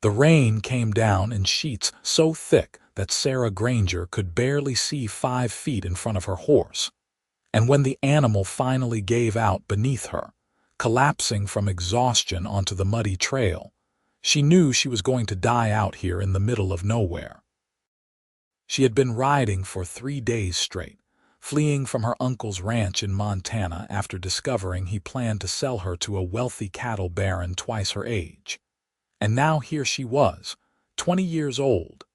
The rain came down in sheets so thick that Sarah Granger could barely see 5 feet in front of her horse, and when the animal finally gave out beneath her, collapsing from exhaustion onto the muddy trail, she knew she was going to die out here in the middle of nowhere. She had been riding for 3 days straight, fleeing from her uncle's ranch in Montana after discovering he planned to sell her to a wealthy cattle baron twice her age. And now here she was, 20 years old,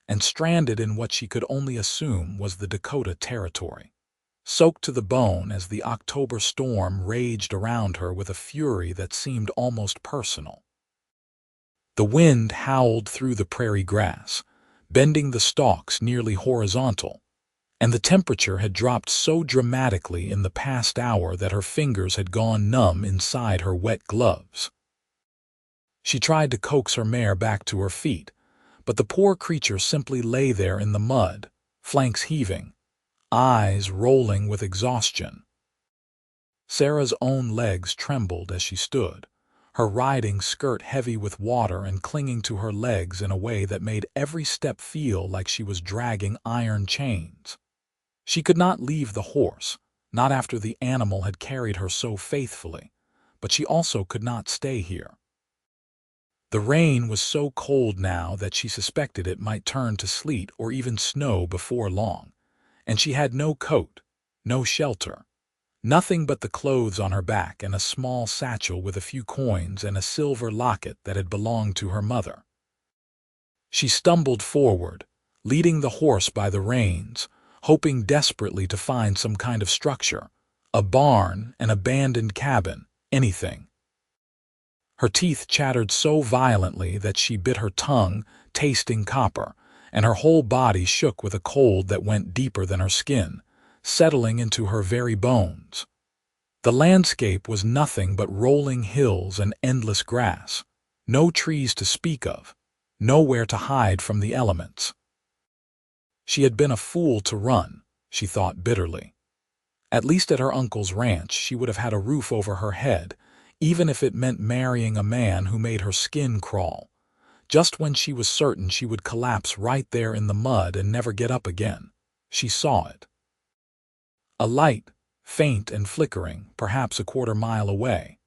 and stranded in what she could only assume was the Dakota Territory, soaked to the bone as the October storm raged around her with a fury that seemed almost personal. The wind howled through the prairie grass, bending the stalks nearly horizontal, and the temperature had dropped so dramatically in the past hour that her fingers had gone numb inside her wet gloves. She tried to coax her mare back to her feet, but the poor creature simply lay there in the mud, flanks heaving, eyes rolling with exhaustion. Sarah's own legs trembled as she stood, her riding skirt heavy with water and clinging to her legs in a way that made every step feel like she was dragging iron chains. She could not leave the horse, not after the animal had carried her so faithfully, but she also could not stay here. The rain was so cold now that she suspected it might turn to sleet or even snow before long, and she had no coat, no shelter, nothing but the clothes on her back and a small satchel with a few coins and a silver locket that had belonged to her mother. She stumbled forward, leading the horse by the reins, hoping desperately to find some kind of structure, a barn, an abandoned cabin, anything. Her teeth chattered so violently that she bit her tongue, tasting copper, and her whole body shook with a cold that went deeper than her skin, settling into her very bones. The landscape was nothing but rolling hills and endless grass, no trees to speak of, nowhere to hide from the elements. She had been a fool to run, she thought bitterly. At least at her uncle's ranch she would have had a roof over her head, even if it meant marrying a man who made her skin crawl, just when she was certain she would collapse right there in the mud and never get up again. She saw it. A light, faint and flickering, perhaps a quarter-mile away.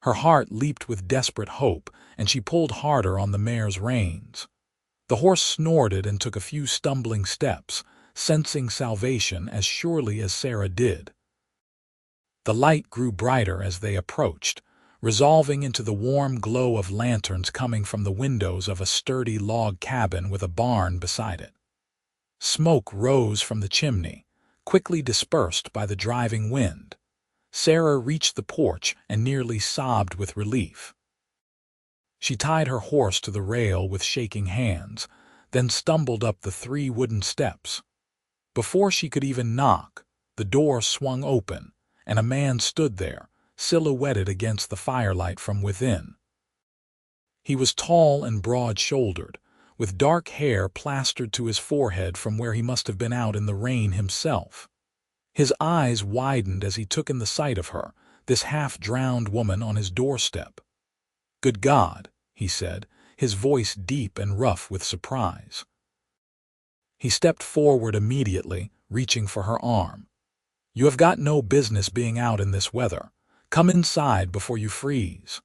Her heart leaped with desperate hope, and she pulled harder on the mare's reins. The horse snorted and took a few stumbling steps, sensing salvation as surely as Sarah did. The light grew brighter as they approached, resolving into the warm glow of lanterns coming from the windows of a sturdy log cabin with a barn beside it. Smoke rose from the chimney, quickly dispersed by the driving wind. Sarah reached the porch and nearly sobbed with relief. She tied her horse to the rail with shaking hands, then stumbled up the 3 wooden steps. Before she could even knock, the door swung open, and a man stood there, silhouetted against the firelight from within. He was tall and broad-shouldered, with dark hair plastered to his forehead from where he must have been out in the rain himself. His eyes widened as he took in the sight of her, this half-drowned woman on his doorstep. "Good God," he said, his voice deep and rough with surprise. He stepped forward immediately, reaching for her arm. "You have got no business being out in this weather. Come inside before you freeze."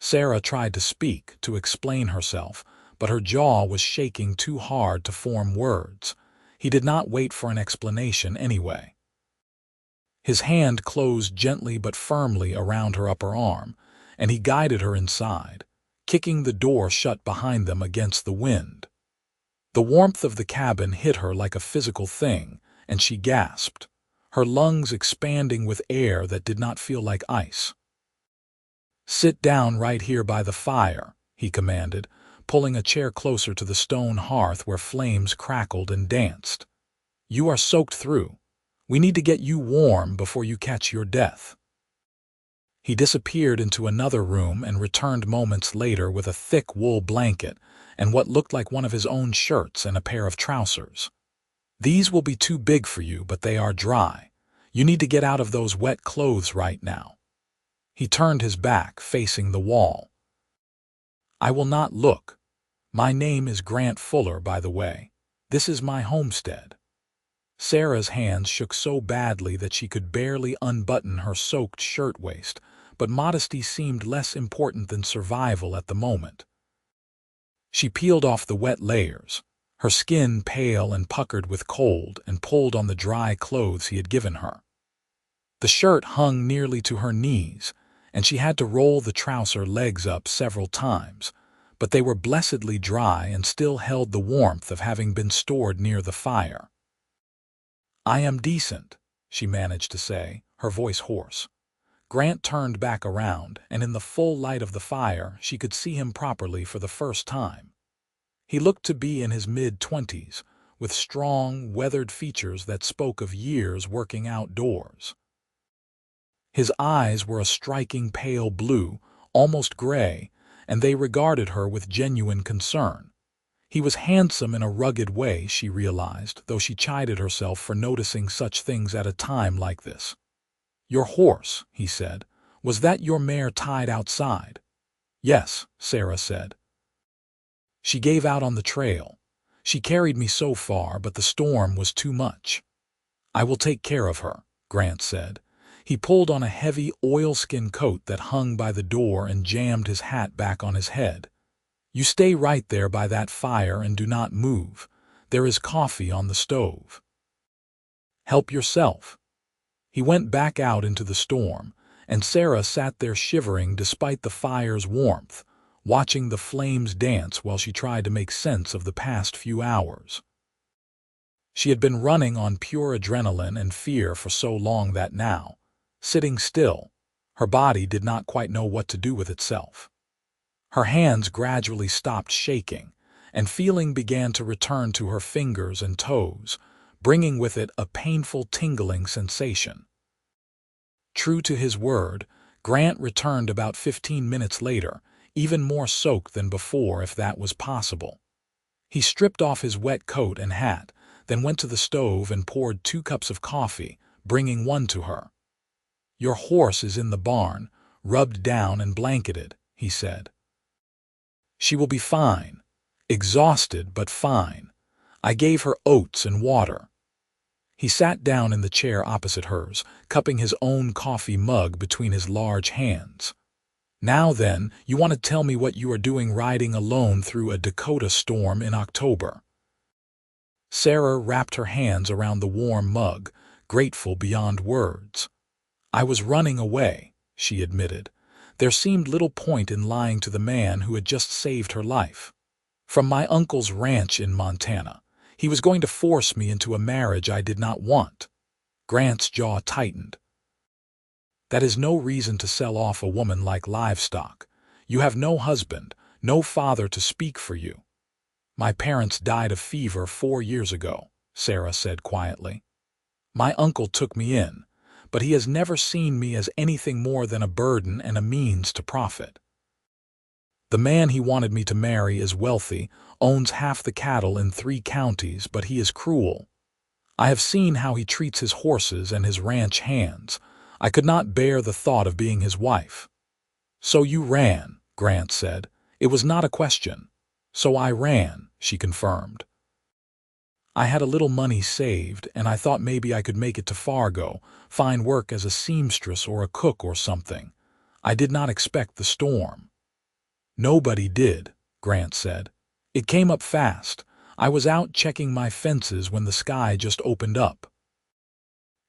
Sarah tried to speak, to explain herself, but her jaw was shaking too hard to form words. He did not wait for an explanation anyway. His hand closed gently but firmly around her upper arm, and he guided her inside, kicking the door shut behind them against the wind. The warmth of the cabin hit her like a physical thing, and she gasped, her lungs expanding with air that did not feel like ice. "Sit down right here by the fire," he commanded, pulling a chair closer to the stone hearth where flames crackled and danced. "You are soaked through. We need to get you warm before you catch your death." He disappeared into another room and returned moments later with a thick wool blanket and what looked like one of his own shirts and a pair of trousers. "These will be too big for you, but they are dry. You need to get out of those wet clothes right now." He turned his back, facing the wall. I will not look. My name is Grant Fuller, by the way. This is my homestead. Sarah's hands shook so badly that she could barely unbutton her soaked shirtwaist, but modesty seemed less important than survival at the moment. She peeled off the wet layers, her skin pale and puckered with cold, and pulled on the dry clothes he had given her. The shirt hung nearly to her knees, and she had to roll the trouser legs up several times, but they were blessedly dry and still held the warmth of having been stored near the fire. "I am decent," she managed to say, her voice hoarse. Grant turned back around, and in the full light of the fire she could see him properly for the first time. He looked to be in his mid-20s, with strong, weathered features that spoke of years working outdoors. His eyes were a striking pale blue, almost gray, and they regarded her with genuine concern. He was handsome in a rugged way, she realized, though she chided herself for noticing such things at a time like this. "Your horse," he said. "Was that your mare tied outside?" "Yes," Sarah said. "She gave out on the trail. She carried me so far, but the storm was too much." "I will take care of her," Grant said. He pulled on a heavy oilskin coat that hung by the door and jammed his hat back on his head. "You stay right there by that fire and do not move. There is coffee on the stove. Help yourself." He went back out into the storm, and Sarah sat there shivering despite the fire's warmth, watching the flames dance while she tried to make sense of the past few hours. She had been running on pure adrenaline and fear for so long that now, sitting still, her body did not quite know what to do with itself. Her hands gradually stopped shaking, and feeling began to return to her fingers and toes, bringing with it a painful tingling sensation. True to his word, Grant returned about 15 minutes later, even more soaked than before if that was possible. He stripped off his wet coat and hat, then went to the stove and poured 2 cups of coffee, bringing one to her. "Your horse is in the barn, rubbed down and blanketed," he said. "She will be fine. Exhausted, but fine. I gave her oats and water." He sat down in the chair opposite hers, cupping his own coffee mug between his large hands. "Now then, you want to tell me what you are doing riding alone through a Dakota storm in October." Sarah wrapped her hands around the warm mug, grateful beyond words. "I was running away," she admitted. There seemed little point in lying to the man who had just saved her life. "From my uncle's ranch in Montana. He was going to force me into a marriage I did not want." Grant's jaw tightened. "That is no reason to sell off a woman like livestock. You have no husband, no father to speak for you." "My parents died of fever 4 years ago," Sarah said quietly. "My uncle took me in, but he has never seen me as anything more than a burden and a means to profit. The man he wanted me to marry is wealthy, owns half the cattle in 3 counties, but he is cruel. I have seen how he treats his horses and his ranch hands. I could not bear the thought of being his wife." "So you ran," Grant said. "It was not a question." "So I ran," she confirmed. "I had a little money saved, and I thought maybe I could make it to Fargo, find work as a seamstress or a cook or something. I did not expect the storm." "Nobody did," Grant said. "It came up fast. I was out checking my fences when the sky just opened up."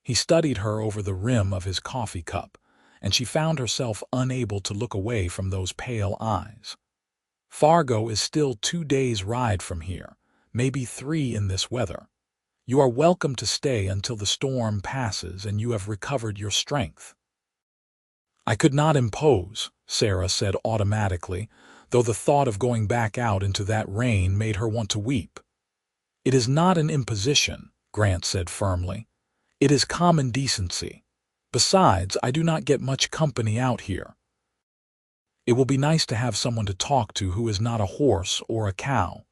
He studied her over the rim of his coffee cup, and she found herself unable to look away from those pale eyes. "Fargo is still 2 days' ride from here, maybe 3 in this weather. You are welcome to stay until the storm passes and you have recovered your strength." "I could not impose," Sarah said automatically, though the thought of going back out into that rain made her want to weep. "It is not an imposition," Grant said firmly. "It is common decency. Besides, I do not get much company out here. It will be nice to have someone to talk to who is not a horse or a cow."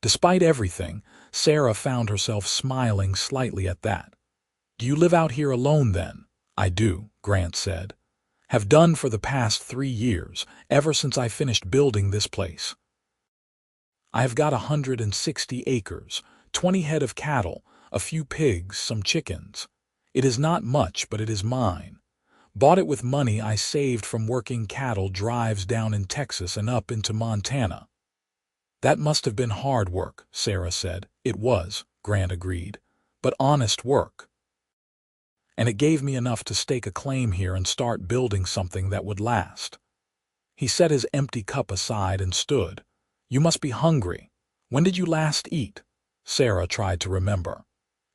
Despite everything, Sarah found herself smiling slightly at that. "Do you live out here alone then?" "I do," Grant said. Have done for the past 3 years, ever since I finished building this place. I have got 160 acres, 20 head of cattle, a few pigs, some chickens. It is not much, but it is mine. Bought it with money I saved from working cattle drives down in Texas and up into Montana. That must have been hard work, Sarah said. It was, Grant agreed, but honest work. And it gave me enough to stake a claim here and start building something that would last. He set his empty cup aside and stood. You must be hungry. When did you last eat? Sarah tried to remember.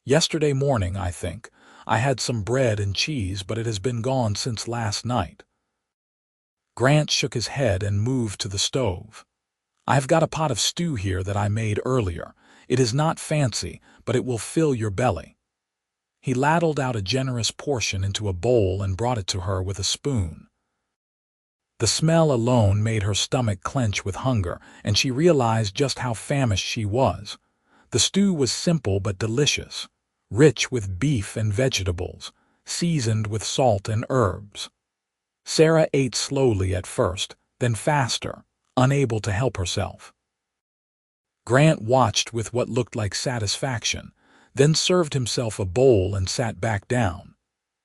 Yesterday morning, I think. I had some bread and cheese, but it has been gone since last night. Grant shook his head and moved to the stove. I have got a pot of stew here that I made earlier. It is not fancy, but it will fill your belly. He ladled out a generous portion into a bowl and brought it to her with a spoon. The smell alone made her stomach clench with hunger, and she realized just how famished she was. The stew was simple but delicious, rich with beef and vegetables, seasoned with salt and herbs. Sarah ate slowly at first, then faster, unable to help herself. Grant watched with what looked like satisfaction, then served himself a bowl and sat back down.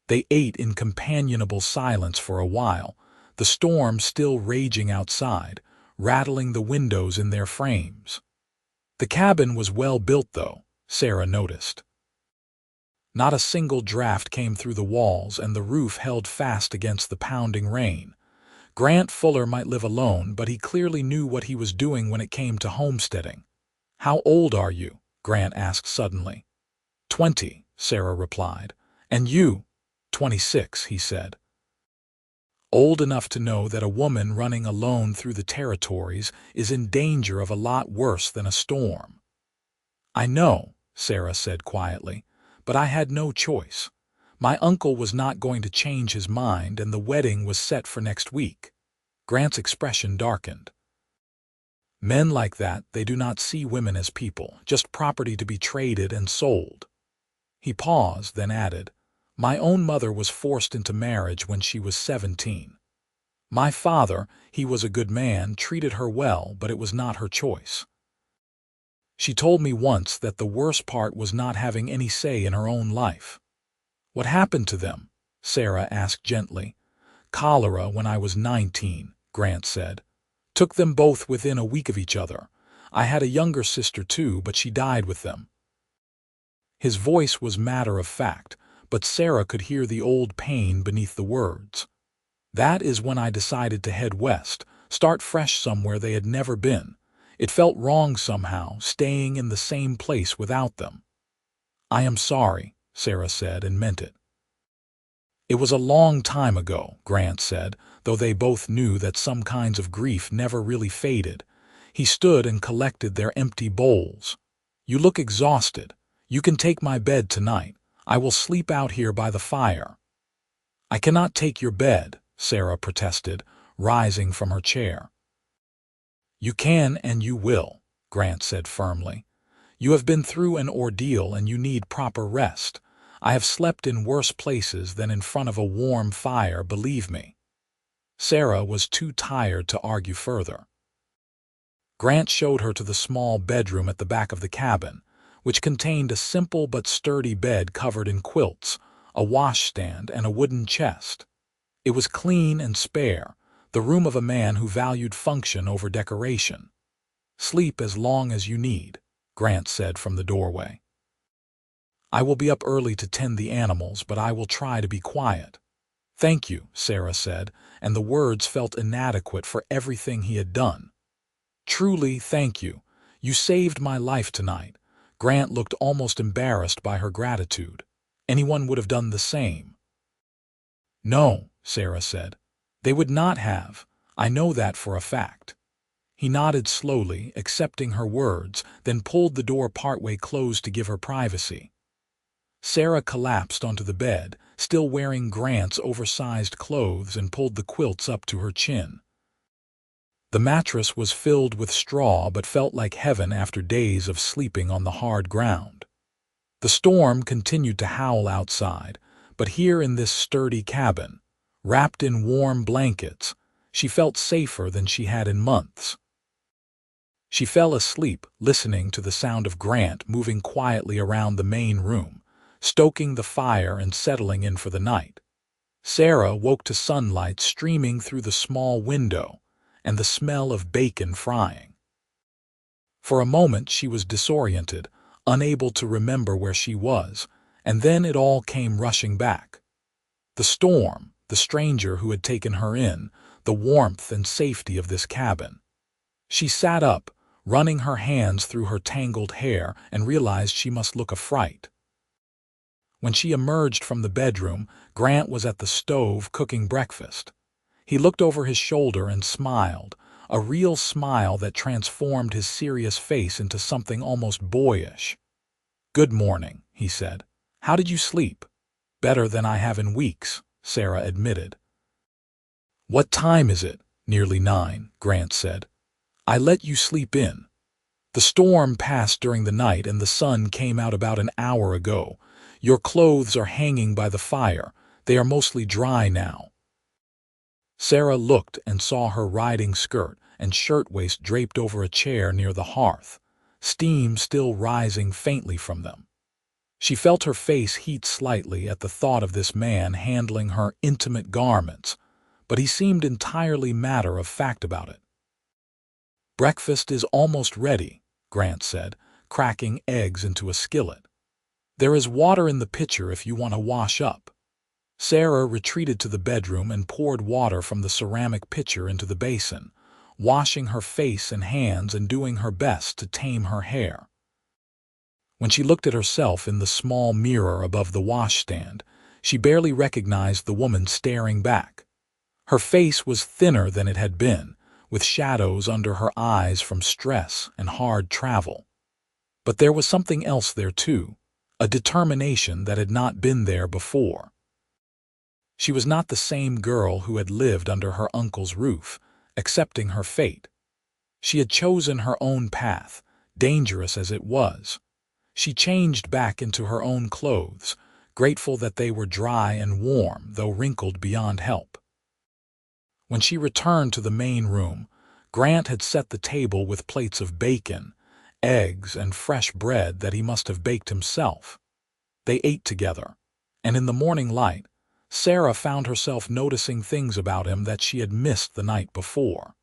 They ate in companionable silence for a while, the storm still raging outside, rattling the windows in their frames. The cabin was well built, though, Sarah noticed. Not a single draft came through the walls, and the roof held fast against the pounding rain. Grant Fuller might live alone, but he clearly knew what he was doing when it came to homesteading. How old are you? Grant asked suddenly. 20, Sarah replied. And you? 26, he said. Old enough to know that a woman running alone through the territories is in danger of a lot worse than a storm. I know, Sarah said quietly, but I had no choice. My uncle was not going to change his mind, and the wedding was set for next week. Grant's expression darkened. Men like that, they do not see women as people, just property to be traded and sold. He paused, then added, My own mother was forced into marriage when she was 17. My father, he was a good man, treated her well, but it was not her choice. She told me once that the worst part was not having any say in her own life. What happened to them? Sarah asked gently. Cholera when I was 19, Grant said. Took them both within a week of each other. I had a younger sister too, but she died with them. His voice was matter of fact, but Sarah could hear the old pain beneath the words. That is when I decided to head west, start fresh somewhere they had never been. It felt wrong somehow, staying in the same place without them. I am sorry, Sarah said, and meant it. It was a long time ago, Grant said, though they both knew that some kinds of grief never really faded. He stood and collected their empty bowls. You look exhausted. You can take my bed tonight. I will sleep out here by the fire. I cannot take your bed, Sarah protested, rising from her chair. You can and you will, Grant said firmly. You have been through an ordeal and you need proper rest. I have slept in worse places than in front of a warm fire, believe me. Sarah was too tired to argue further. Grant showed her to the small bedroom at the back of the cabin, which contained a simple but sturdy bed covered in quilts, a washstand, and a wooden chest. It was clean and spare, the room of a man who valued function over decoration. Sleep as long as you need, Grant said from the doorway. I will be up early to tend the animals, but I will try to be quiet. Thank you, Sarah said, and the words felt inadequate for everything he had done. Truly, thank you. You saved my life tonight. Grant looked almost embarrassed by her gratitude. Anyone would have done the same. No, Sarah said. They would not have. I know that for a fact. He nodded slowly, accepting her words, then pulled the door partway closed to give her privacy. Sarah collapsed onto the bed, still wearing Grant's oversized clothes, and pulled the quilts up to her chin. The mattress was filled with straw but felt like heaven after days of sleeping on the hard ground. The storm continued to howl outside, but here in this sturdy cabin, Wrapped in warm blankets, she felt safer than she had in months. She fell asleep listening to the sound of Grant moving quietly around the main room, stoking the fire and settling in for the night. Sarah woke to sunlight streaming through the small window and the smell of bacon frying. For a moment she was disoriented, unable to remember where she was, and then it all came rushing back. The storm, the stranger who had taken her in, the warmth and safety of this cabin. She sat up, running her hands through her tangled hair, and realized she must look a fright. When she emerged from the bedroom, Grant was at the stove cooking breakfast. He looked over his shoulder and smiled, a real smile that transformed his serious face into something almost boyish. "Good morning," he said. "How did you sleep?" "Better than I have in weeks," Sarah admitted. "What time is it?" "Nearly 9, Grant said. "I let you sleep in. The storm passed during the night and the sun came out about an hour ago. Your clothes are hanging by the fire. They are mostly dry now." Sarah looked and saw her riding skirt and shirtwaist draped over a chair near the hearth, steam still rising faintly from them. She felt her face heat slightly at the thought of this man handling her intimate garments, but he seemed entirely matter-of-fact about it. "Breakfast is almost ready," Grant said, cracking eggs into a skillet. "There is water in the pitcher if you want to wash up." Sarah retreated to the bedroom and poured water from the ceramic pitcher into the basin, washing her face and hands and doing her best to tame her hair. When she looked at herself in the small mirror above the washstand, she barely recognized the woman staring back. Her face was thinner than it had been, with shadows under her eyes from stress and hard travel. But there was something else there too, a determination that had not been there before. She was not the same girl who had lived under her uncle's roof, accepting her fate. She had chosen her own path, dangerous as it was. She changed back into her own clothes, grateful that they were dry and warm, though wrinkled beyond help. When she returned to the main room, Grant had set the table with plates of bacon, eggs, and fresh bread that he must have baked himself. They ate together, and in the morning light, Sarah found herself noticing things about him that she had missed the night before.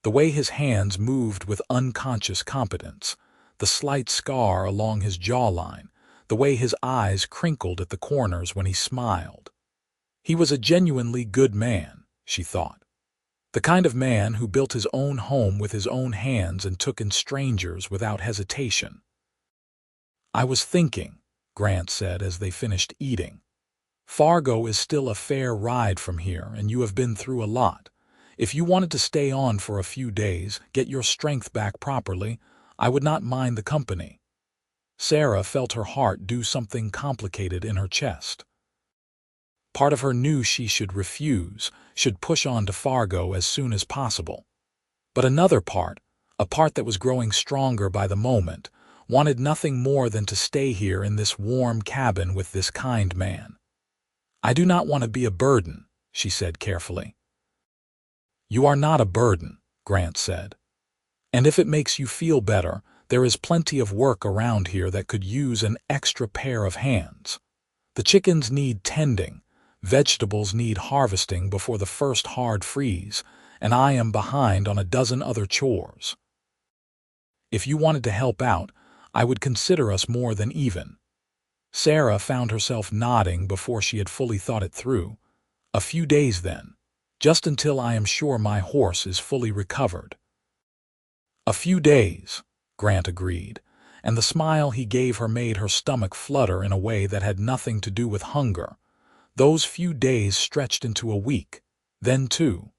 The way his hands moved with unconscious competence, the slight scar along his jawline, the way his eyes crinkled at the corners when he smiled. He was a genuinely good man, she thought. The kind of man who built his own home with his own hands and took in strangers without hesitation. "I was thinking," Grant said as they finished eating. "Fargo is still a fair ride from here, and you have been through a lot. If you wanted to stay on for a few days, get your strength back properly, I would not mind the company." Sarah felt her heart do something complicated in her chest. Part of her knew she should refuse, should push on to Fargo as soon as possible. But another part, a part that was growing stronger by the moment, wanted nothing more than to stay here in this warm cabin with this kind man. "I do not want to be a burden," she said carefully. "You are not a burden," Grant said. "And if it makes you feel better, there is plenty of work around here that could use an extra pair of hands. The chickens need tending, vegetables need harvesting before the first hard freeze, and I am behind on a dozen other chores. If you wanted to help out, I would consider us more than even." Sarah found herself nodding before she had fully thought it through. "A few days then, just until I am sure my horse is fully recovered." "A few days," Grant agreed, and the smile he gave her made her stomach flutter in a way that had nothing to do with hunger. Those few days stretched into a week, then 2.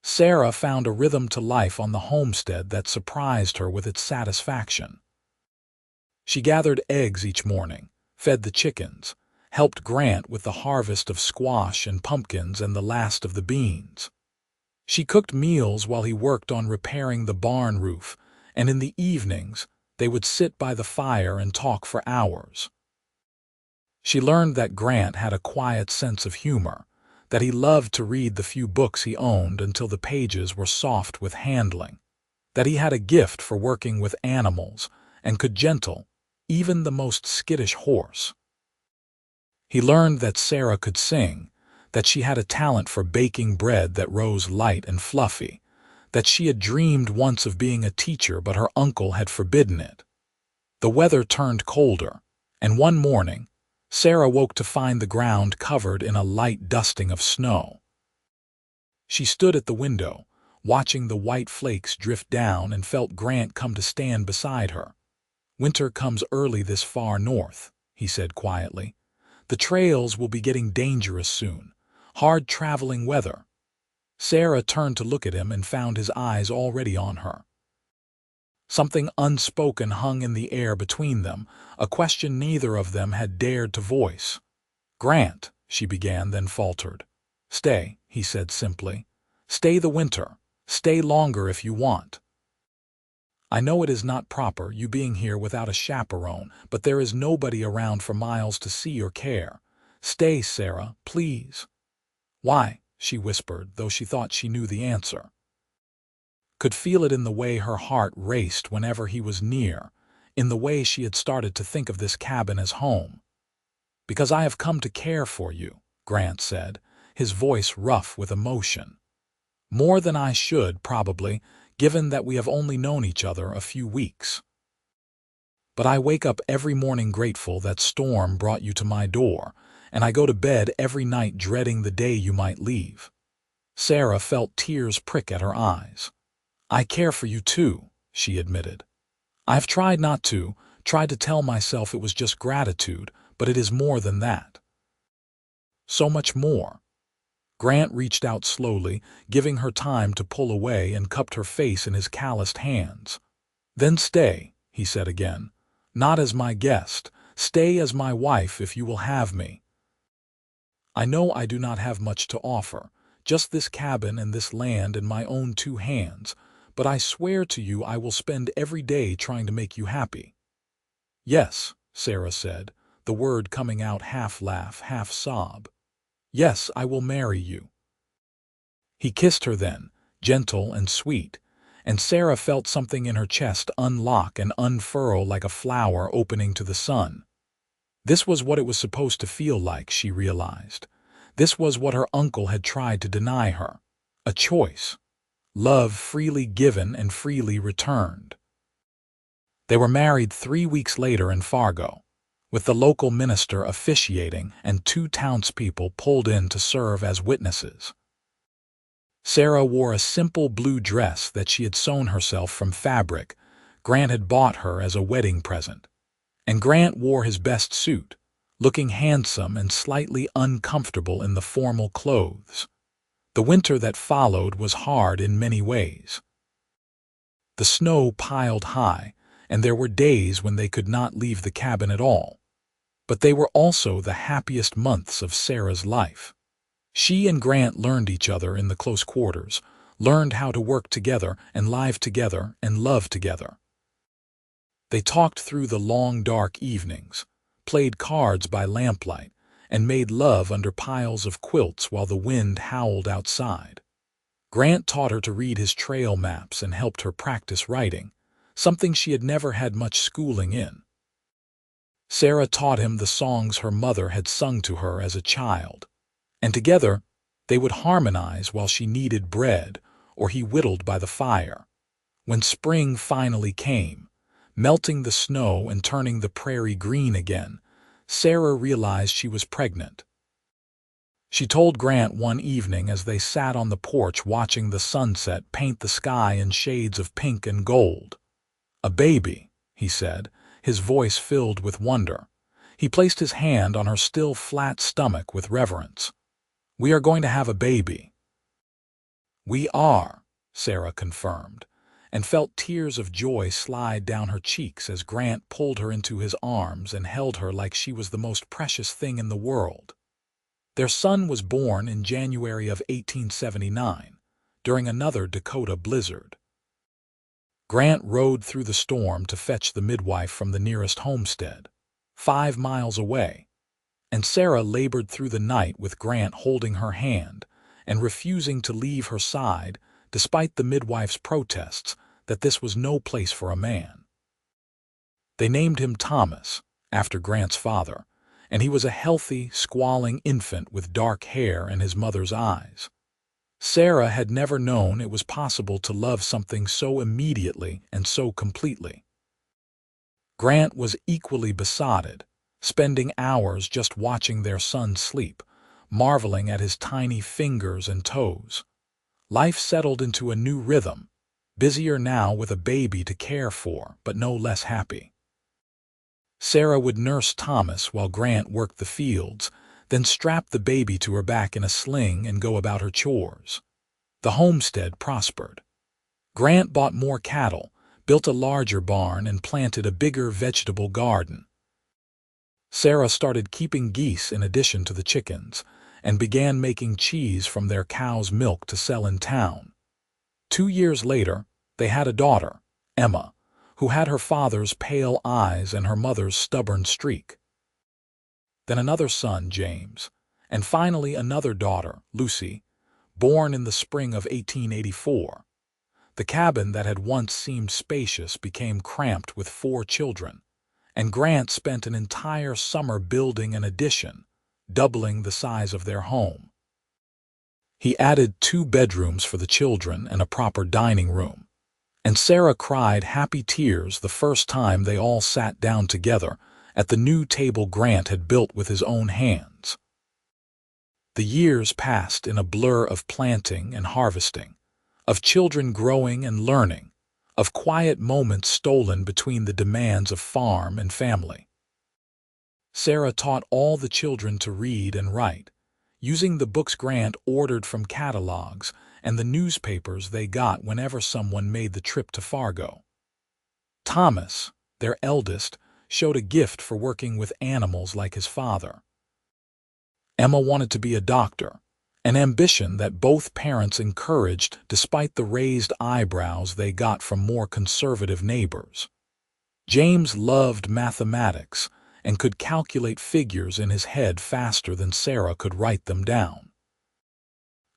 Sarah found a rhythm to life on the homestead that surprised her with its satisfaction. She gathered eggs each morning, fed the chickens, helped Grant with the harvest of squash and pumpkins and the last of the beans. She cooked meals while he worked on repairing the barn roof, and in the evenings they would sit by the fire and talk for hours. She learned that Grant had a quiet sense of humor, that he loved to read the few books he owned until the pages were soft with handling, that he had a gift for working with animals and could gentle even the most skittish horse. He learned that Sarah could sing, that she had a talent for baking bread that rose light and fluffy, that she had dreamed once of being a teacher but her uncle had forbidden it. The weather turned colder, and one morning, Sarah woke to find the ground covered in a light dusting of snow. She stood at the window, watching the white flakes drift down, and felt Grant come to stand beside her. "Winter comes early this far north," he said quietly. "The trails will be getting dangerous soon. Hard traveling weather." Sarah turned to look at him and found his eyes already on her. Something unspoken hung in the air between them, a question neither of them had dared to voice. "Grant," she began, then faltered. "Stay," he said simply. "Stay the winter. Stay longer if you want. I know it is not proper, you being here without a chaperone, but there is nobody around for miles to see or care. Stay, Sarah, please." "Why?" she whispered, though she thought she knew the answer. Could feel it in the way her heart raced whenever he was near, in the way she had started to think of this cabin as home. "Because I have come to care for you," Grant said, his voice rough with emotion. "More than I should, probably, given that we have only known each other a few weeks. But I wake up every morning grateful that Storm brought you to my door, and I go to bed every night dreading the day you might leave." Sarah felt tears prick at her eyes. "I care for you too," she admitted. "I've tried not to, tried to tell myself it was just gratitude, but it is more than that. So much more." Grant reached out slowly, giving her time to pull away, and cupped her face in his calloused hands. "Then stay," he said again. "Not as my guest. Stay as my wife if you will have me. I know I do not have much to offer, just this cabin and this land in my own 2 hands, but I swear to you I will spend every day trying to make you happy." "Yes," Sarah said, the word coming out half laugh, half sob. "Yes, I will marry you." He kissed her then, gentle and sweet, and Sarah felt something in her chest unlock and unfurl like a flower opening to the sun. This was what it was supposed to feel like, she realized. This was what her uncle had tried to deny her. A choice. Love freely given and freely returned. They were married 3 weeks later in Fargo, with the local minister officiating and 2 townspeople pulled in to serve as witnesses. Sarah wore a simple blue dress that she had sewn herself from fabric Grant had bought her as a wedding present, and Grant wore his best suit, looking handsome and slightly uncomfortable in the formal clothes. The winter that followed was hard in many ways. The snow piled high, and there were days when they could not leave the cabin at all. But they were also the happiest months of Sarah's life. She and Grant learned each other in the close quarters, learned how to work together and live together and love together. They talked through the long dark evenings, played cards by lamplight, and made love under piles of quilts while the wind howled outside. Grant taught her to read his trail maps and helped her practice writing, something she had never had much schooling in. Sarah taught him the songs her mother had sung to her as a child, and together they would harmonize while she kneaded bread or he whittled by the fire. When spring finally came, melting the snow and turning the prairie green again, Sarah realized she was pregnant. She told Grant one evening as they sat on the porch watching the sunset paint the sky in shades of pink and gold. "A baby," he said, his voice filled with wonder. He placed his hand on her still flat stomach with reverence. "We are going to have a baby." "We are," Sarah confirmed, and felt tears of joy slide down her cheeks as Grant pulled her into his arms and held her like she was the most precious thing in the world. Their son was born in January of 1879, during another Dakota blizzard. Grant rode through the storm to fetch the midwife from the nearest homestead, 5 miles away, and Sarah labored through the night with Grant holding her hand and refusing to leave her side despite the midwife's protests that this was no place for a man. They named him Thomas, after Grant's father, and he was a healthy, squalling infant with dark hair and his mother's eyes. Sarah had never known it was possible to love something so immediately and so completely. Grant was equally besotted, spending hours just watching their son sleep, marveling at his tiny fingers and toes. Life settled into a new rhythm, busier now with a baby to care for, but no less happy. Sarah would nurse Thomas while Grant worked the fields, then strap the baby to her back in a sling and go about her chores. The homestead prospered. Grant bought more cattle, built a larger barn, and planted a bigger vegetable garden. Sarah started keeping geese in addition to the chickens, and began making cheese from their cow's milk to sell in town. 2 years later, they had a daughter, Emma, who had her father's pale eyes and her mother's stubborn streak. Then another son, James, and finally another daughter, Lucy, born in the spring of 1884. The cabin that had once seemed spacious became cramped with 4 children, and Grant spent an entire summer building an addition, doubling the size of their home. He added 2 bedrooms for the children and a proper dining room, and Sarah cried happy tears the first time they all sat down together at the new table Grant had built with his own hands. The years passed in a blur of planting and harvesting, of children growing and learning, of quiet moments stolen between the demands of farm and family. Sarah taught all the children to read and write, using the books Grant ordered from catalogs and the newspapers they got whenever someone made the trip to Fargo. Thomas, their eldest, showed a gift for working with animals like his father. Emma wanted to be a doctor, an ambition that both parents encouraged despite the raised eyebrows they got from more conservative neighbors. James loved mathematics and could calculate figures in his head faster than Sarah could write them down.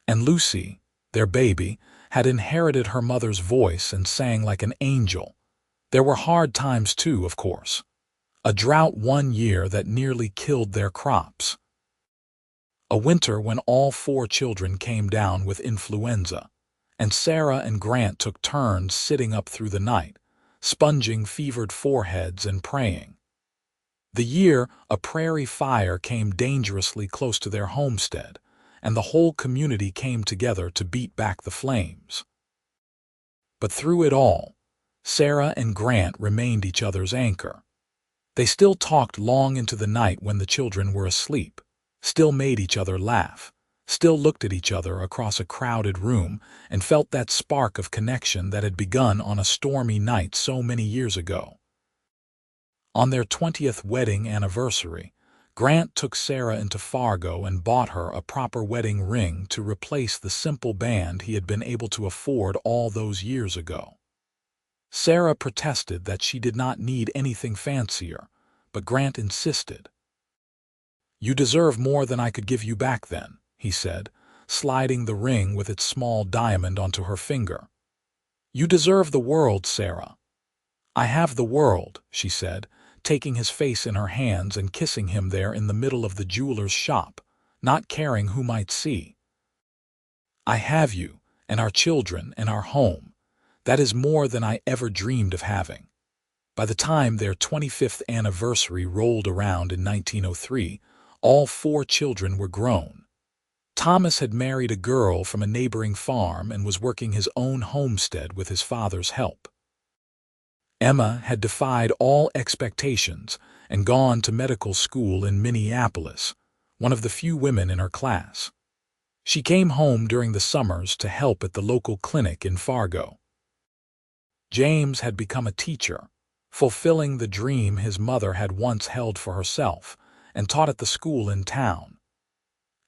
And Lucy, their baby, had inherited her mother's voice and sang like an angel. There were hard times too, of course. A drought one year that nearly killed their crops. A winter when all 4 children came down with influenza, and Sarah and Grant took turns sitting up through the night, sponging fevered foreheads and praying. The year a prairie fire came dangerously close to their homestead, and the whole community came together to beat back the flames. But through it all, Sarah and Grant remained each other's anchor. They still talked long into the night when the children were asleep, still made each other laugh, still looked at each other across a crowded room and felt that spark of connection that had begun on a stormy night so many years ago. On their 20th wedding anniversary, Grant took Sarah into Fargo and bought her a proper wedding ring to replace the simple band he had been able to afford all those years ago. Sarah protested that she did not need anything fancier, but Grant insisted. "You deserve more than I could give you back then," he said, sliding the ring with its small diamond onto her finger. "You deserve the world, Sarah." "I have the world," she said, taking his face in her hands and kissing him there in the middle of the jeweler's shop, not caring who might see. "I have you, and our children, and our home. That is more than I ever dreamed of having." By the time their 25th anniversary rolled around in 1903, all 4 children were grown. Thomas had married a girl from a neighboring farm and was working his own homestead with his father's help. Emma had defied all expectations and gone to medical school in Minneapolis, one of the few women in her class. She came home during the summers to help at the local clinic in Fargo. James had become a teacher, fulfilling the dream his mother had once held for herself, and taught at the school in town.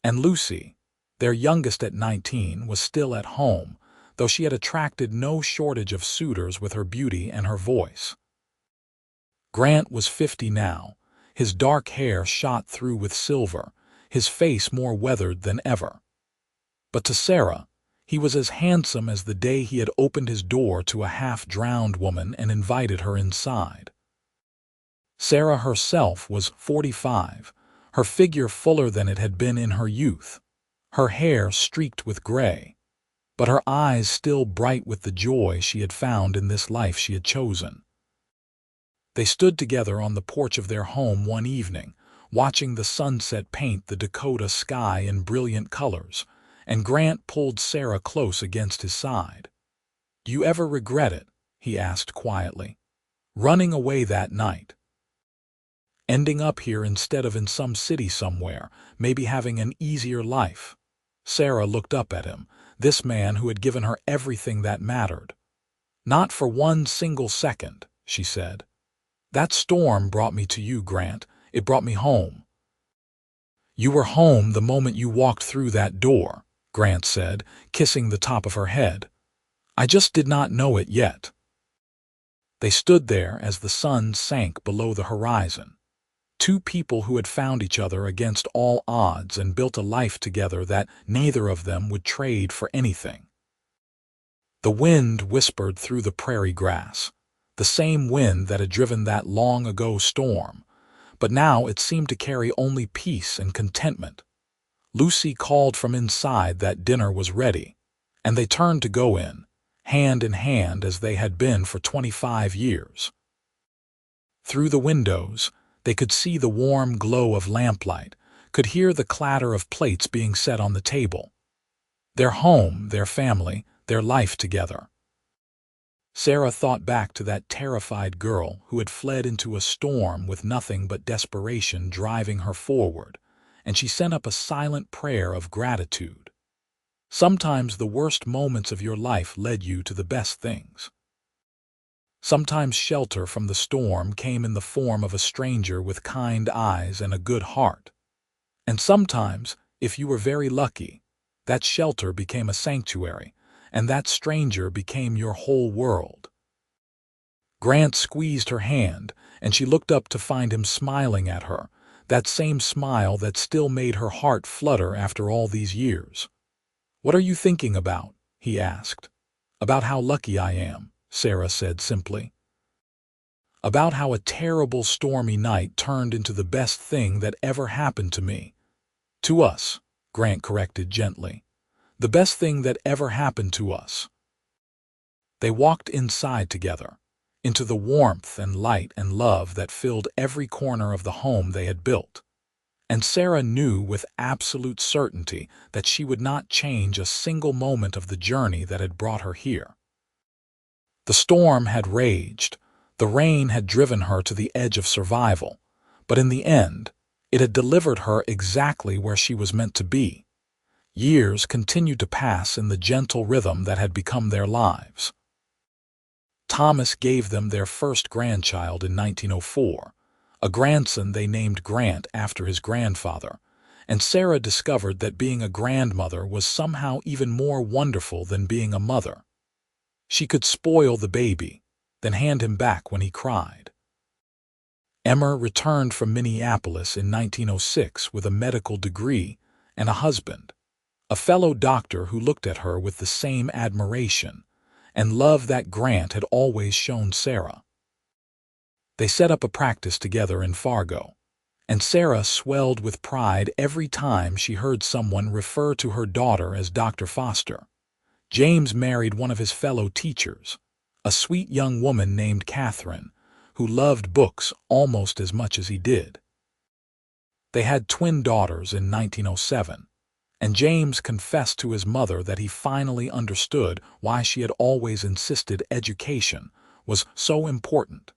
And Lucy, their youngest at 19, was still at home, though she had attracted no shortage of suitors with her beauty and her voice. Grant was 50 now, His dark hair shot through with silver, his face more weathered than ever. But to Sarah, he was as handsome as the day he had opened his door to a half-drowned woman and invited her inside. Sarah herself was 45, her figure fuller than it had been in her youth, her hair streaked with gray, but her eyes still bright with the joy she had found in this life she had chosen. They stood together on the porch of their home one evening, watching the sunset paint the Dakota sky in brilliant colors, and Grant pulled Sarah close against his side. "Do you ever regret it?" he asked quietly. "Running away that night? Ending up here instead of in some city somewhere, maybe having an easier life?" Sarah looked up at him, this man who had given her everything that mattered. "Not for one single second," she said. "That storm brought me to you, Grant. It brought me home." "You were home the moment you walked through that door," Grant said, kissing the top of her head. "I just did not know it yet." They stood there as the sun sank below the horizon. Two people who had found each other against all odds and built a life together that neither of them would trade for anything. The wind whispered through the prairie grass, the same wind that had driven that long-ago storm, but now it seemed to carry only peace and contentment. Lucy called from inside that dinner was ready, and they turned to go in hand as they had been for 25 years. Through the windows, they could see the warm glow of lamplight, could hear the clatter of plates being set on the table. Their home, their family, their life together. Sarah thought back to that terrified girl who had fled into a storm with nothing but desperation driving her forward, and she sent up a silent prayer of gratitude. Sometimes the worst moments of your life led you to the best things. Sometimes shelter from the storm came in the form of a stranger with kind eyes and a good heart. And sometimes, if you were very lucky, that shelter became a sanctuary, and that stranger became your whole world. Grant squeezed her hand, and she looked up to find him smiling at her, that same smile that still made her heart flutter after all these years. "What are you thinking about?" he asked. "About how lucky I am," Sarah said simply. "About how a terrible stormy night turned into the best thing that ever happened to me." "To us," Grant corrected gently. "The best thing that ever happened to us." They walked inside together, into the warmth and light and love that filled every corner of the home they had built. And Sarah knew with absolute certainty that she would not change a single moment of the journey that had brought her here. The storm had raged, the rain had driven her to the edge of survival, but in the end, it had delivered her exactly where she was meant to be. Years continued to pass in the gentle rhythm that had become their lives. Thomas gave them their first grandchild in 1904, a grandson they named Grant after his grandfather, and Sarah discovered that being a grandmother was somehow even more wonderful than being a mother. She could spoil the baby, then hand him back when he cried. Emmer returned from Minneapolis in 1906 with a medical degree and a husband, a fellow doctor who looked at her with the same admiration and love that Grant had always shown Sarah. They set up a practice together in Fargo, and Sarah swelled with pride every time she heard someone refer to her daughter as Dr. Foster. James married one of his fellow teachers, a sweet young woman named Catherine, who loved books almost as much as he did. They had twin daughters in 1907, and James confessed to his mother that he finally understood why she had always insisted education was so important.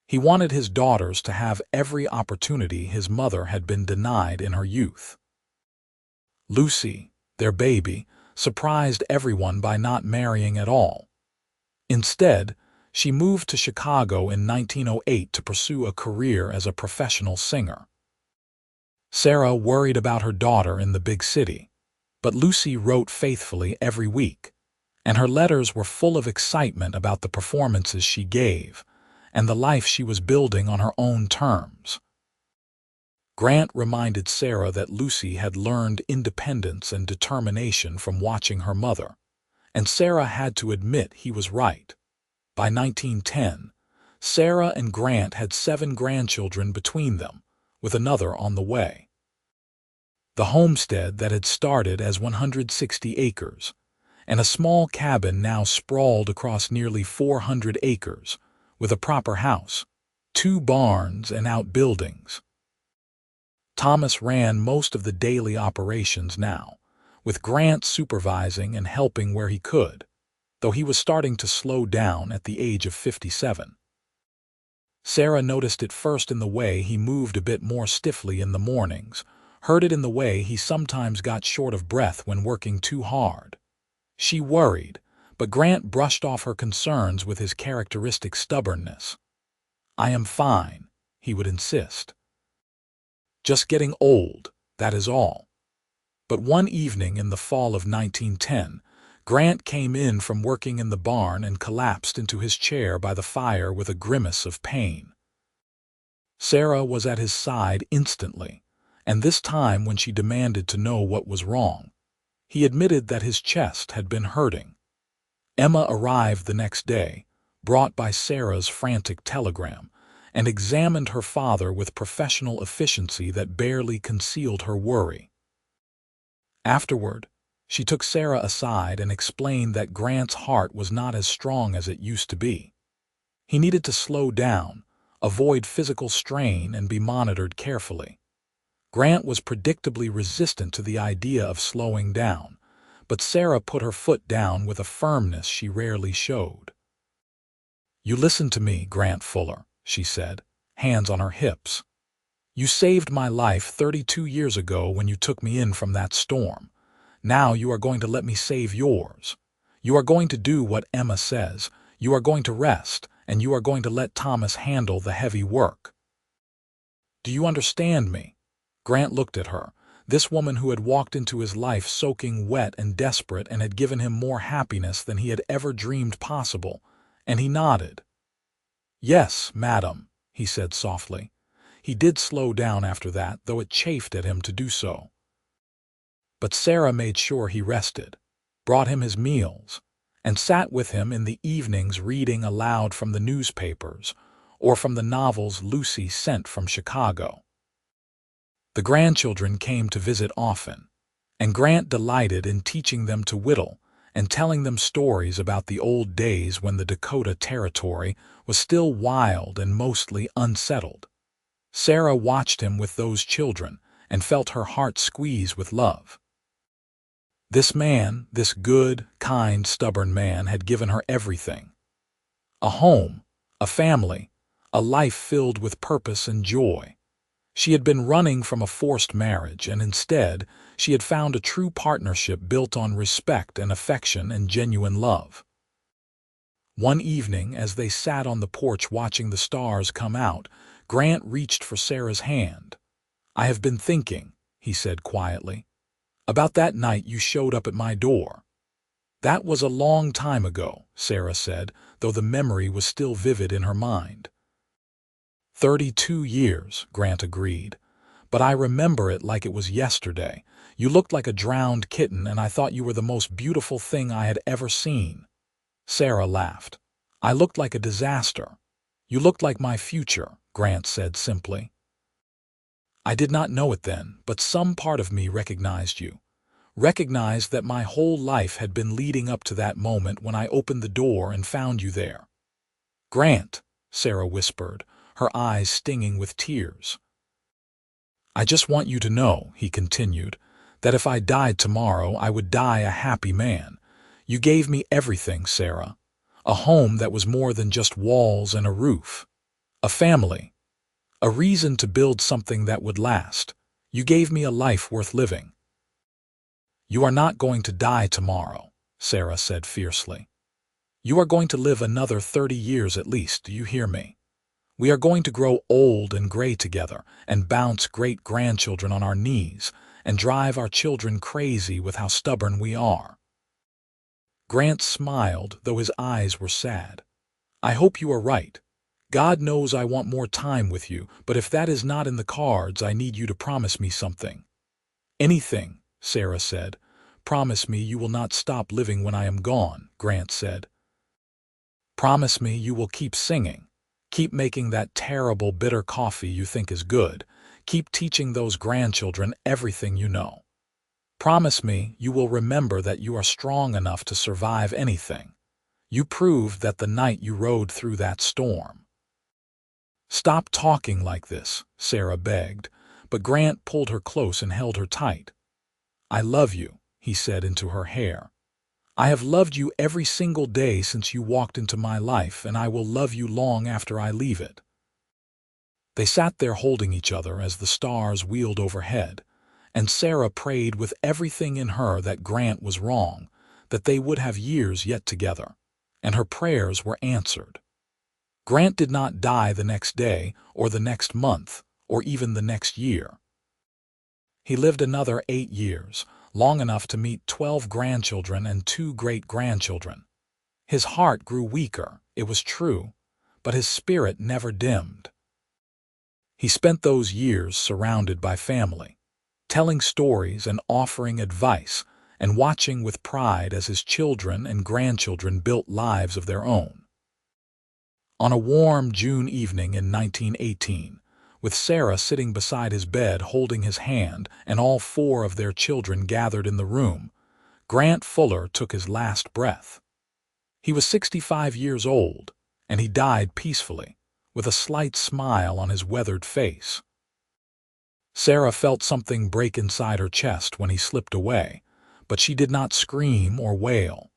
He wanted his daughters to have every opportunity his mother had been denied in her youth. Lucy, their baby, surprised everyone by not marrying at all. Instead, she moved to Chicago in 1908 to pursue a career as a professional singer. Sarah worried about her daughter in the big city, but Lucy wrote faithfully every week, and her letters were full of excitement about the performances she gave and the life she was building on her own terms. Grant reminded Sarah that Lucy had learned independence and determination from watching her mother, and Sarah had to admit he was right. By 1910, Sarah and Grant had 7 grandchildren between them, with another on the way. The homestead that had started as 160 acres, and a small cabin now sprawled across nearly 400 acres, with a proper house, 2 barns, and outbuildings. Thomas ran most of the daily operations now, with Grant supervising and helping where he could, though he was starting to slow down at the age of 57. Sarah noticed it first in the way he moved a bit more stiffly in the mornings, heard it in the way he sometimes got short of breath when working too hard. She worried, but Grant brushed off her concerns with his characteristic stubbornness. "I am fine," he would insist. "Just getting old, that is all." But one evening in the fall of 1910, Grant came in from working in the barn and collapsed into his chair by the fire with a grimace of pain. Sarah was at his side instantly, and this time when she demanded to know what was wrong. He admitted that his chest had been hurting. Emma arrived the next day, brought by Sarah's frantic telegram, and examined her father with professional efficiency that barely concealed her worry. Afterward, she took Sarah aside and explained that Grant's heart was not as strong as it used to be. He needed to slow down, avoid physical strain, and be monitored carefully. Grant was predictably resistant to the idea of slowing down, but Sarah put her foot down with a firmness she rarely showed. "You listen to me, Grant Fuller," she said, hands on her hips. "You saved my life 32 years ago when you took me in from that storm. Now you are going to let me save yours. You are going to do what Emma says. You are going to rest, and you are going to let Thomas handle the heavy work. Do you understand me?" Grant looked at her, this woman who had walked into his life soaking wet and desperate and had given him more happiness than he had ever dreamed possible, and he nodded. "Yes, madam," he said softly. He did slow down after that, though it chafed at him to do so. But Sarah made sure he rested, brought him his meals, and sat with him in the evenings reading aloud from the newspapers or from the novels Lucy sent from Chicago. The grandchildren came to visit often, and Grant delighted in teaching them to whittle and telling them stories about the old days when the Dakota Territory was still wild and mostly unsettled. Sarah watched him with those children and felt her heart squeeze with love. This man, this good, kind, stubborn man, had given her everything. A home, a family, a life filled with purpose and joy. She had been running from a forced marriage, and instead, she had found a true partnership built on respect and affection and genuine love. One evening, as they sat on the porch watching the stars come out, Grant reached for Sarah's hand. "I have been thinking," he said quietly, "about that night you showed up at my door." "That was a long time ago," Sarah said, though the memory was still vivid in her mind. 32 years, Grant agreed. "But I remember it like it was yesterday. You looked like a drowned kitten, and I thought you were the most beautiful thing I had ever seen." Sarah laughed. "I looked like a disaster." "You looked like my future," Grant said simply. "I did not know it then, but some part of me recognized you. Recognized that my whole life had been leading up to that moment when I opened the door and found you there." "Grant," Sarah whispered, her eyes stinging with tears. "I just want you to know," he continued, "that if I died tomorrow, I would die a happy man. You gave me everything, Sarah. A home that was more than just walls and a roof. A family. A reason to build something that would last. You gave me a life worth living." "You are not going to die tomorrow," Sarah said fiercely. "You are going to live another 30 years at least, do you hear me? We are going to grow old and gray together and bounce great-grandchildren on our knees and drive our children crazy with how stubborn we are." Grant smiled, though his eyes were sad. "I hope you are right. God knows I want more time with you, but if that is not in the cards, I need you to promise me something." "Anything," Sarah said. "Promise me you will not stop living when I am gone," Grant said. "Promise me you will keep singing. Keep making that terrible bitter coffee you think is good. Keep teaching those grandchildren everything you know. Promise me you will remember that you are strong enough to survive anything. You proved that the night you rode through that storm." "Stop talking like this," Sarah begged, but Grant pulled her close and held her tight. "I love you," he said into her hair. "I have loved you every single day since you walked into my life, and I will love you long after I leave it." They sat there holding each other as the stars wheeled overhead, and Sarah prayed with everything in her that Grant was wrong, that they would have years yet together, and her prayers were answered. Grant did not die the next day, or the next month, or even the next year. He lived another 8 years, long enough to meet 12 grandchildren and 2 great-grandchildren. His heart grew weaker, it was true, but his spirit never dimmed. He spent those years surrounded by family, telling stories and offering advice, and watching with pride as his children and grandchildren built lives of their own. On a warm June evening in 1918, with Sarah sitting beside his bed holding his hand and all 4 of their children gathered in the room, Grant Fuller took his last breath. He was 65 years old, and he died peacefully, with a slight smile on his weathered face. Sarah felt something break inside her chest when he slipped away, but she did not scream or wail.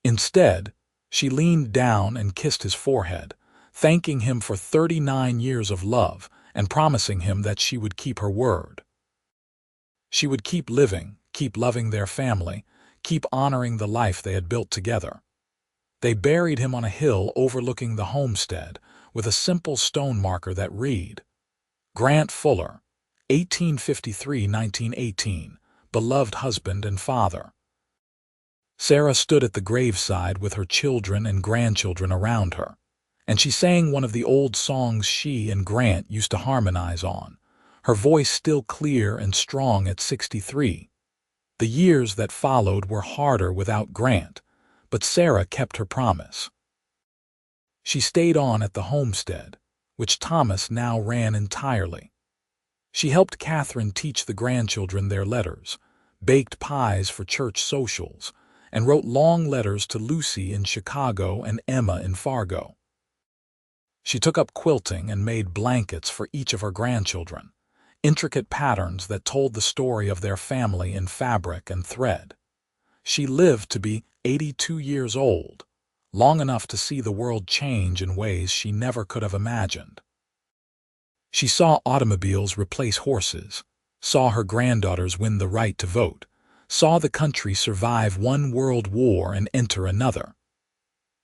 Instead, she leaned down and kissed his forehead, thanking him for 39 years of love and promising him that she would keep her word. She would keep living, keep loving their family, keep honoring the life they had built together. They buried him on a hill overlooking the homestead with a simple stone marker that read, "Grant Fuller, 1853–1918, beloved husband and father." Sarah stood at the graveside with her children and grandchildren around her, and she sang one of the old songs she and Grant used to harmonize on, her voice still clear and strong at 63. The years that followed were harder without Grant, but Sarah kept her promise. She stayed on at the homestead, which Thomas now ran entirely. She helped Catherine teach the grandchildren their letters, baked pies for church socials, and wrote long letters to Lucy in Chicago and Emma in Fargo. She took up quilting and made blankets for each of her grandchildren, intricate patterns that told the story of their family in fabric and thread. She lived to be 82 years old, long enough to see the world change in ways she never could have imagined. She saw automobiles replace horses, saw her granddaughters win the right to vote, saw the country survive one world war and enter another.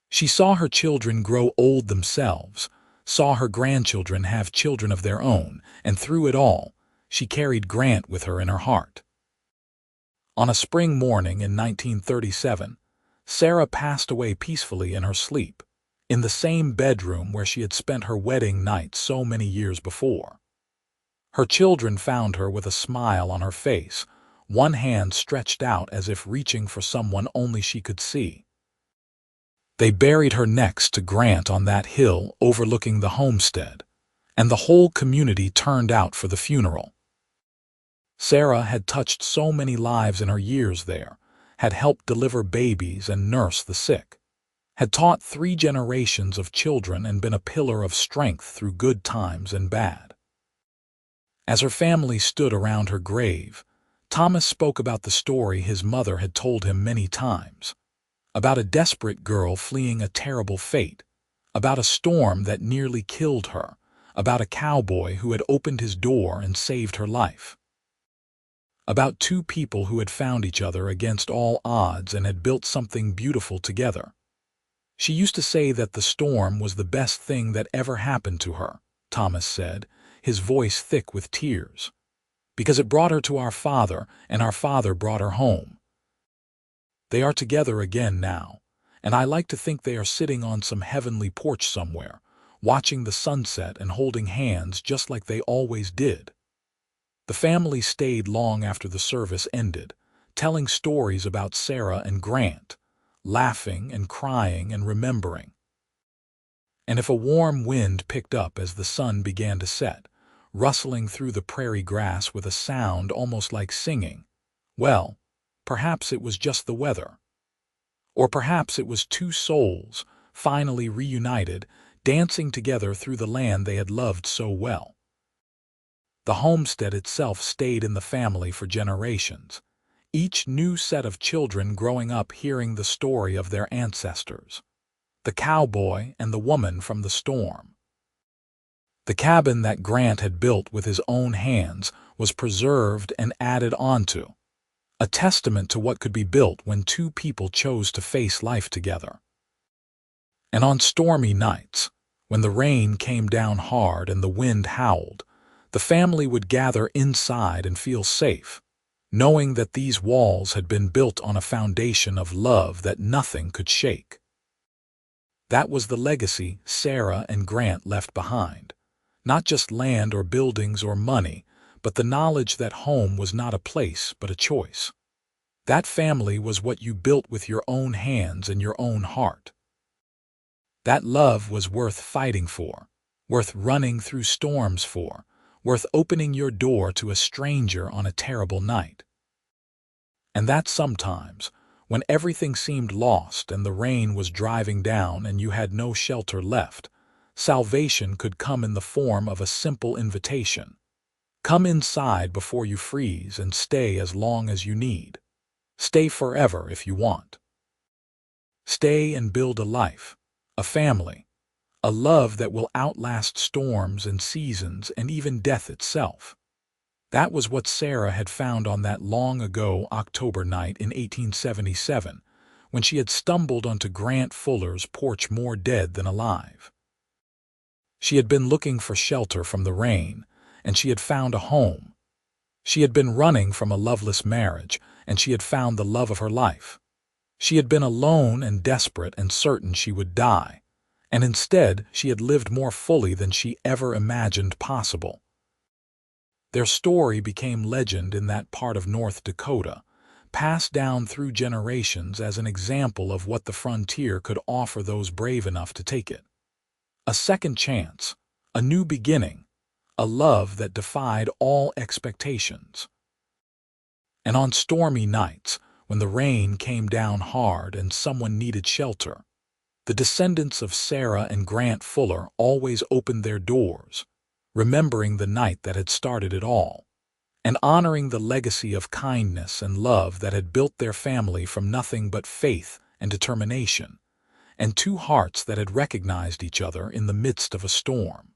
She saw her children grow old themselves, saw her grandchildren have children of their own, and through it all, she carried Grant with her in her heart. On a spring morning in 1937, Sarah passed away peacefully in her sleep, in the same bedroom where she had spent her wedding night so many years before. Her children found her with a smile on her face, one hand stretched out as if reaching for someone only she could see. They buried her next to Grant on that hill overlooking the homestead, and the whole community turned out for the funeral. Sarah had touched so many lives in her years there, had helped deliver babies and nurse the sick, had taught 3 generations of children and been a pillar of strength through good times and bad. As her family stood around her grave, Thomas spoke about the story his mother had told him many times, about a desperate girl fleeing a terrible fate, about a storm that nearly killed her, about a cowboy who had opened his door and saved her life, about 2 people who had found each other against all odds and had built something beautiful together. She used to say that the storm was the best thing that ever happened to her, Thomas said, his voice thick with tears, because it brought her to our father, and our father brought her home. They are together again now, and I like to think they are sitting on some heavenly porch somewhere, watching the sunset and holding hands just like they always did. The family stayed long after the service ended, telling stories about Sarah and Grant, laughing and crying and remembering. And if a warm wind picked up as the sun began to set, rustling through the prairie grass with a sound almost like singing, well, perhaps it was just the weather. Or perhaps it was two souls, finally reunited, dancing together through the land they had loved so well. The homestead itself stayed in the family for generations, each new set of children growing up hearing the story of their ancestors, the cowboy and the woman from the storm. The cabin that Grant had built with his own hands was preserved and added onto, a testament to what could be built when two people chose to face life together. And on stormy nights, when the rain came down hard and the wind howled, the family would gather inside and feel safe, knowing that these walls had been built on a foundation of love that nothing could shake. That was the legacy Sarah and Grant left behind. Not just land or buildings or money, but the knowledge that home was not a place but a choice. That family was what you built with your own hands and your own heart. That love was worth fighting for, worth running through storms for, worth opening your door to a stranger on a terrible night. And that sometimes, when everything seemed lost and the rain was driving down and you had no shelter left, salvation could come in the form of a simple invitation. Come inside before you freeze and stay as long as you need. Stay forever if you want. Stay and build a life, a family, a love that will outlast storms and seasons and even death itself. That was what Sarah had found on that long-ago October night in 1877, when she had stumbled onto Grant Fuller's porch more dead than alive. She had been looking for shelter from the rain, and she had found a home. She had been running from a loveless marriage, and she had found the love of her life. She had been alone and desperate and certain she would die, and instead she had lived more fully than she ever imagined possible. Their story became legend in that part of North Dakota, passed down through generations as an example of what the frontier could offer those brave enough to take it. A second chance, a new beginning, a love that defied all expectations. And on stormy nights, when the rain came down hard and someone needed shelter, the descendants of Sarah and Grant Fuller always opened their doors, remembering the night that had started it all, and honoring the legacy of kindness and love that had built their family from nothing but faith and determination, and two hearts that had recognized each other in the midst of a storm.